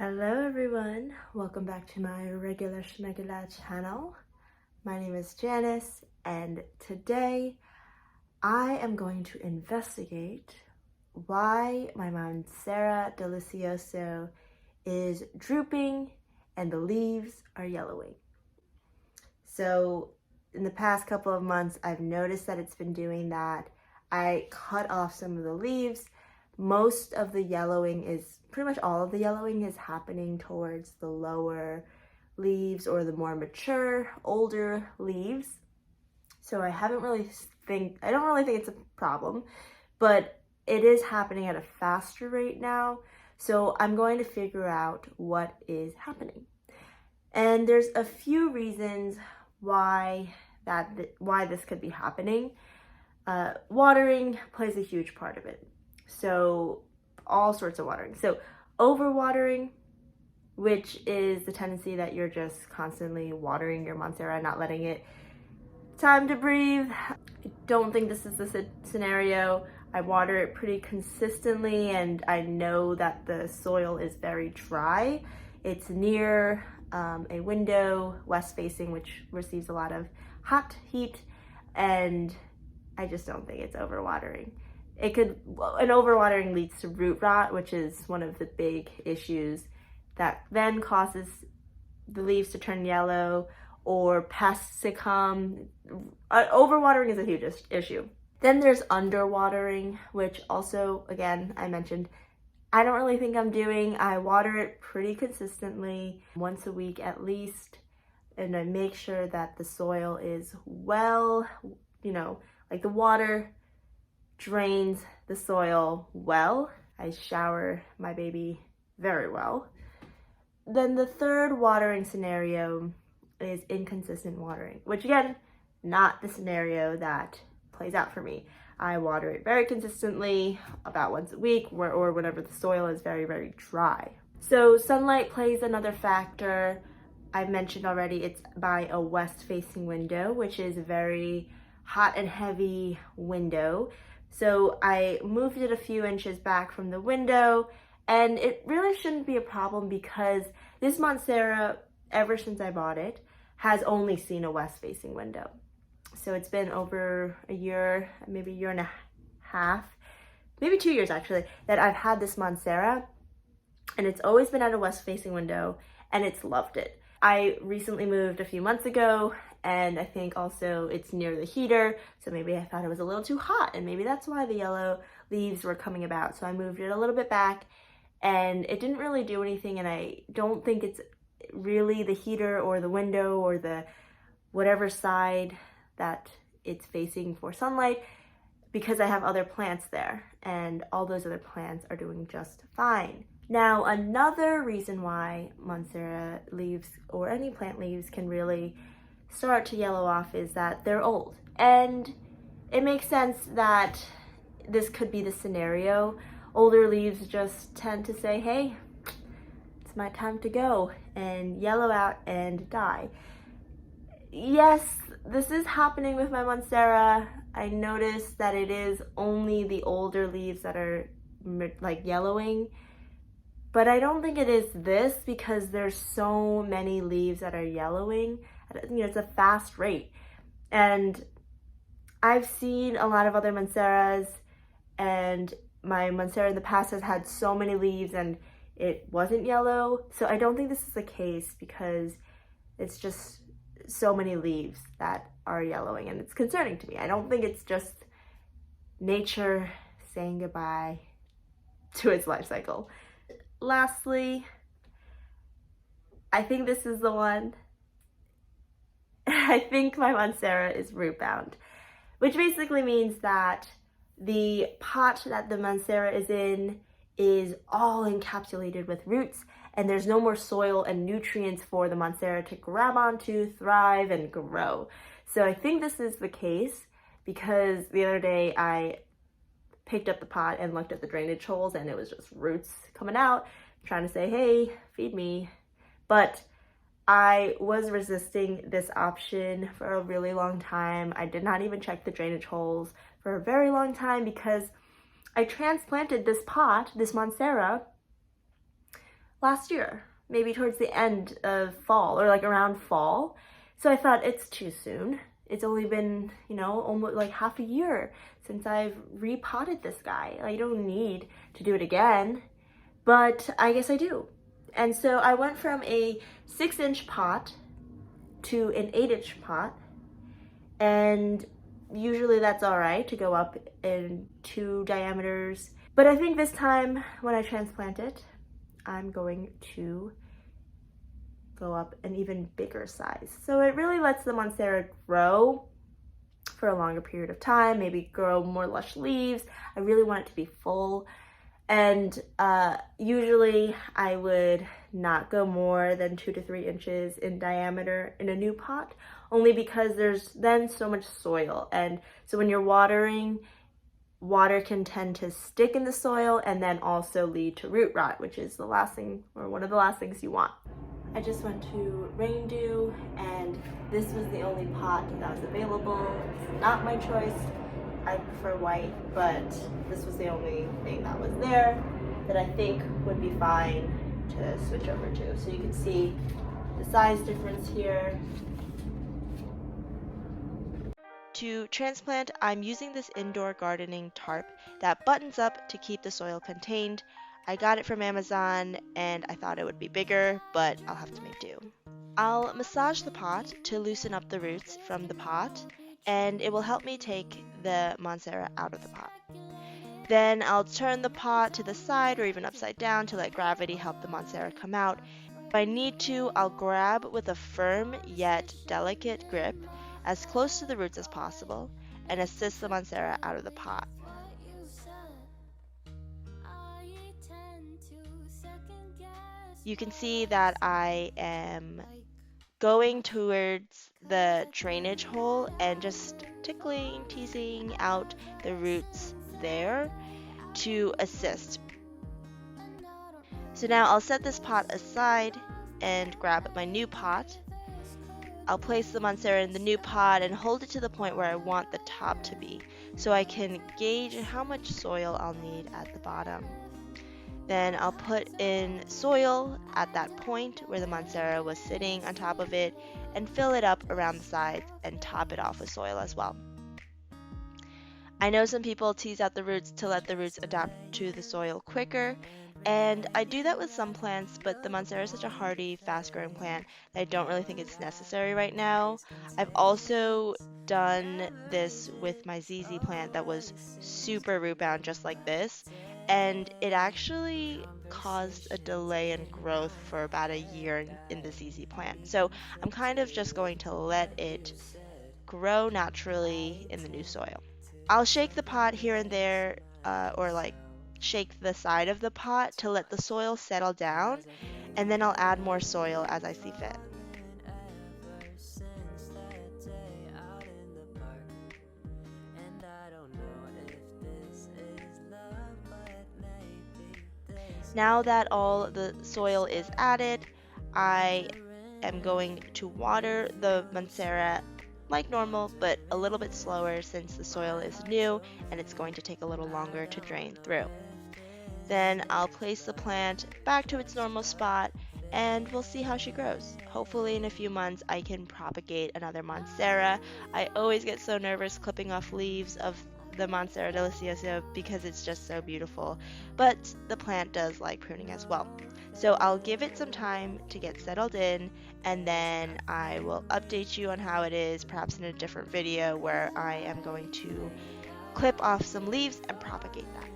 Hello everyone, welcome back to my regular schmegular channel. My name is Janice and today I am going to investigate why my Monstera Deliciosa is drooping and the leaves are yellowing. So in the past couple of months I've noticed that it's been doing that. I cut off some of the leaves. Most of the yellowing pretty much all of the yellowing is happening towards the lower leaves or the more mature, older leaves. So I don't really think it's a problem, but it is happening at a faster rate now. So I'm going to figure out what is happening. And there's a few reasons why this could be happening. Watering plays a huge part of it. So all sorts of watering. So overwatering, which is the tendency that you're just constantly watering your Monstera, not letting it time to breathe. I don't think this is the scenario. I water it pretty consistently and I know that the soil is very dry. It's near a window, west facing, which receives a lot of hot heat, and I just don't think it's overwatering. An overwatering leads to root rot, which is one of the big issues that then causes the leaves to turn yellow or pests to come. Overwatering is a huge issue. Then there's underwatering, which also, again, I mentioned, I don't really think I'm doing. I water it pretty consistently, once a week at least, and I make sure that the soil is well, like the water drains the soil well. I shower my baby very well. Then the third watering scenario is inconsistent watering, which again, not the scenario that plays out for me. I water it very consistently, about once a week, or whenever the soil is very, very dry. So sunlight plays another factor. I've mentioned already it's by a west-facing window, which is a very hot and heavy window. So I moved it a few inches back from the window, and it really shouldn't be a problem because this Monstera, ever since I bought it, has only seen a west-facing window. So it's been over a year, maybe a year and a half, maybe 2 years actually, that I've had this Monstera, and it's always been at a west-facing window, and it's loved it. I recently moved a few months ago, and I think also it's near the heater, so maybe I thought it was a little too hot, and maybe that's why the yellow leaves were coming about. So I moved it a little bit back, and it didn't really do anything, and I don't think it's really the heater or the window or the whatever side that it's facing for sunlight, because I have other plants there, and all those other plants are doing just fine. Now, another reason why Monstera leaves or any plant leaves can really start to yellow off is that they're old. And it makes sense that this could be the scenario. Older leaves just tend to say, hey, it's my time to go, and yellow out and die. Yes, this is happening with my Monstera. I noticed that it is only the older leaves that are like yellowing, but I don't think it is this because there's so many leaves that are yellowing. It's a fast rate. And I've seen a lot of other Monsteras, and my Monstera in the past has had so many leaves and it wasn't yellow. So I don't think this is the case because it's just so many leaves that are yellowing, and it's concerning to me. I don't think it's just nature saying goodbye to its life cycle. Lastly, I think this is the one. I think my Monstera is root bound, which basically means that the pot that the Monstera is in is all encapsulated with roots, and there's no more soil and nutrients for the Monstera to grab onto, thrive, and grow. So I think this is the case because the other day I picked up the pot and looked at the drainage holes, and it was just roots coming out, trying to say, hey, feed me. But I was resisting this option for a really long time. I did not even check the drainage holes for a very long time because I transplanted this pot, this Monstera, last year, maybe towards the end of fall or like around fall. So I thought it's too soon. It's only been, you know, almost like half a year since I've repotted this guy. I don't need to do it again, but I guess I do. And so I went from a 6-inch pot to an 8-inch pot, and usually that's all right to go up in 2 diameters. But I think this time when I transplant it, I'm going to go up an even bigger size. So it really lets the Monstera grow for a longer period of time, maybe grow more lush leaves. I really want it to be full. And usually I would not go more than 2 to 3 inches in diameter in a new pot, only because there's then so much soil. And so when you're watering, water can tend to stick in the soil and then also lead to root rot, which is the last thing, or one of the last things you want. I just went to Rain Dew, and this was the only pot that was available. It's not my choice. I prefer white, but this was the only thing that was there that I think would be fine to switch over to. So you can see the size difference here. To transplant, I'm using this indoor gardening tarp that buttons up to keep the soil contained. I got it from Amazon and I thought it would be bigger, but I'll have to make do. I'll massage the pot to loosen up the roots from the pot, and it will help me take the Monstera out of the pot. Then I'll turn the pot to the side or even upside down to let gravity help the Monstera come out. If I need to, I'll grab with a firm yet delicate grip as close to the roots as possible and assist the Monstera out of the pot. You can see that I am going towards the drainage hole and just tickling, teasing out the roots there to assist. So now I'll set this pot aside and grab my new pot. I'll place the Monstera in the new pot and hold it to the point where I want the top to be, so I can gauge how much soil I'll need at the bottom. Then I'll put in soil at that point where the Monstera was sitting on top of it and fill it up around the sides and top it off with soil as well. I know some people tease out the roots to let the roots adapt to the soil quicker, and I do that with some plants, but the Monstera is such a hardy, fast-growing plant that I don't really think it's necessary right now. I've also done this with my ZZ plant that was super root-bound just like this, and it actually caused a delay in growth for about a year in the ZZ plant. So I'm kind of just going to let it grow naturally in the new soil. I'll shake the pot here and there, or like shake the side of the pot to let the soil settle down, and then I'll add more soil as I see fit. Now that all the soil is added, I am going to water the Monstera like normal, but a little bit slower since the soil is new and it's going to take a little longer to drain through. Then I'll place the plant back to its normal spot and we'll see how she grows. Hopefully in a few months I can propagate another Monstera. I always get so nervous clipping off leaves of the Monstera Deliciosa because it's just so beautiful, but the plant does like pruning as well. So I'll give it some time to get settled in, and then I will update you on how it is, perhaps in a different video where I am going to clip off some leaves and propagate that.